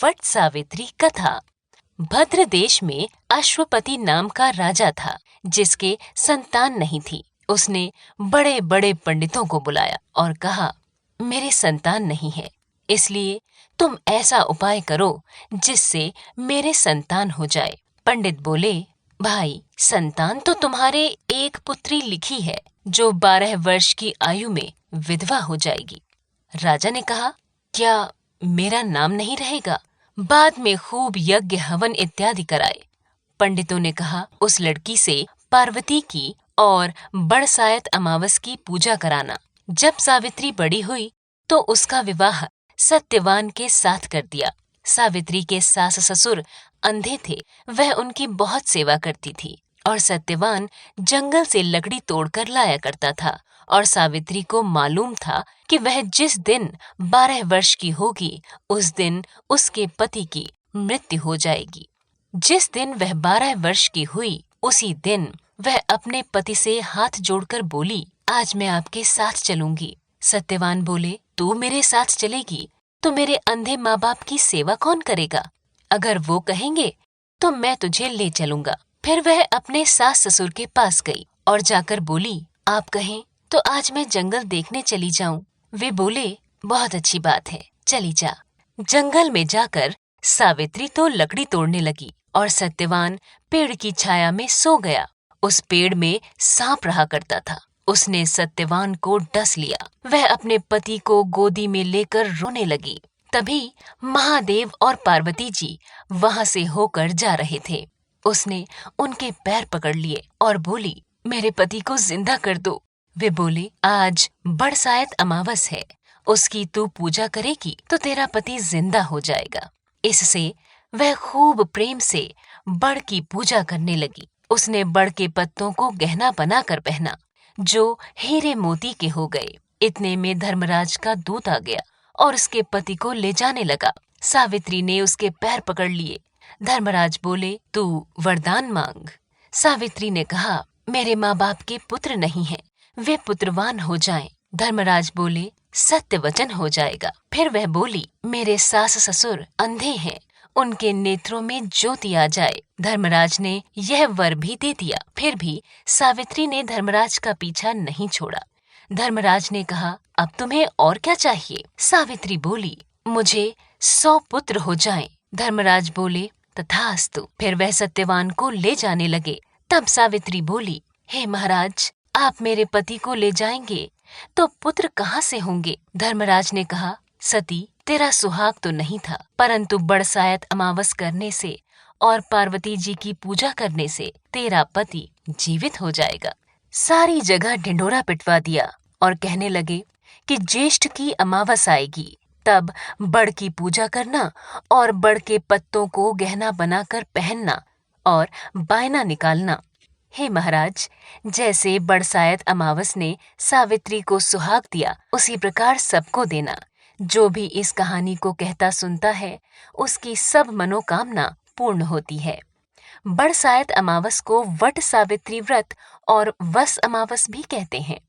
वट सावित्री कथा। भद्र देश में अश्वपति नाम का राजा था, जिसके संतान नहीं थी। उसने बड़े बड़े पंडितों को बुलाया और कहा, मेरे संतान नहीं है, इसलिए तुम ऐसा उपाय करो जिससे मेरे संतान हो जाए। पंडित बोले, भाई, संतान तो तुम्हारे एक पुत्री लिखी है, जो 12 वर्ष की आयु में विधवा हो जाएगी। राजा ने कहा, क्या मेरा नाम नहीं रहेगा? बाद में खूब यज्ञ हवन इत्यादि कराए। पंडितों ने कहा, उस लड़की से पार्वती की और बरसायत अमावस की पूजा कराना। जब सावित्री बड़ी हुई तो उसका विवाह सत्यवान के साथ कर दिया। सावित्री के सास ससुर अंधे थे, वह उनकी बहुत सेवा करती थी और सत्यवान जंगल से लकड़ी तोड़कर लाया करता था। और सावित्री को मालूम था कि वह जिस दिन 12 वर्ष की होगी, उस दिन उसके पति की मृत्यु हो जाएगी। जिस दिन वह 12 वर्ष की हुई, उसी दिन वह अपने पति से हाथ जोड़कर बोली, आज मैं आपके साथ चलूंगी। सत्यवान बोले, तू मेरे साथ चलेगी तो मेरे अंधे माँ बाप की सेवा कौन करेगा? अगर वो कहेंगे तो मैं तुझे ले चलूंगा। फिर वह अपने सास ससुर के पास गई और जाकर बोली, आप कहें तो आज मैं जंगल देखने चली जाऊं। वे बोले, बहुत अच्छी बात है, चली जा। जंगल में जाकर सावित्री तो लकड़ी तोड़ने लगी और सत्यवान पेड़ की छाया में सो गया। उस पेड़ में सांप रहा करता था। उसने सत्यवान को डस लिया। वह अपने पति को गोदी में लेकर रोने लगी। तभी महादेव और पार्वती जी वहां से होकर जा रहे थे। उसने उनके पैर पकड़ लिए और बोली, मेरे पति को जिंदा कर दो। वे बोले, आज बरसायत अमावस है, उसकी तू पूजा करेगी तो तेरा पति जिंदा हो जाएगा। इससे वह खूब प्रेम से बड़ की पूजा करने लगी। उसने बड़ के पत्तों को गहना बनाकर पहना, जो हीरे मोती के हो गए। इतने में धर्मराज का दूत आ गया और उसके पति को ले जाने लगा। सावित्री ने उसके पैर पकड़ लिए। धर्मराज बोले, तू वरदान मांग। सावित्री ने कहा, मेरे माँ बाप के पुत्र नहीं हैं, वे पुत्रवान हो जाएं। धर्मराज बोले, सत्य वचन हो जाएगा। फिर वह बोली, मेरे सास ससुर अंधे हैं, उनके नेत्रों में ज्योति आ जाए। धर्मराज ने यह वर भी दे दिया। फिर भी सावित्री ने धर्मराज का पीछा नहीं छोड़ा। धर्मराज ने कहा, अब तुम्हें और क्या चाहिए? सावित्री बोली, मुझे 100 पुत्र हो जाएं। धर्मराज बोले, तथास्तु। फिर वह सत्यवान को ले जाने लगे। तब सावित्री बोली, हे महाराज, आप मेरे पति को ले जाएंगे तो पुत्र कहाँ से होंगे? धर्मराज ने कहा, सती, तेरा सुहाग तो नहीं था, परंतु बरसायत अमावस करने से और पार्वती जी की पूजा करने से तेरा पति जीवित हो जाएगा। सारी जगह ढिंढोरा पिटवा दिया और कहने लगे कि ज्येष्ठ की अमावस आएगी, तब बड़ की पूजा करना और बड़ के पत्तों को गहना बनाकर पहनना और बायना निकालना। हे महाराज, जैसे बरसायत अमावस ने सावित्री को सुहाग दिया, उसी प्रकार सबको देना। जो भी इस कहानी को कहता सुनता है, उसकी सब मनोकामना पूर्ण होती है। बरसायत अमावस को वट सावित्री व्रत और वस अमावस भी कहते हैं।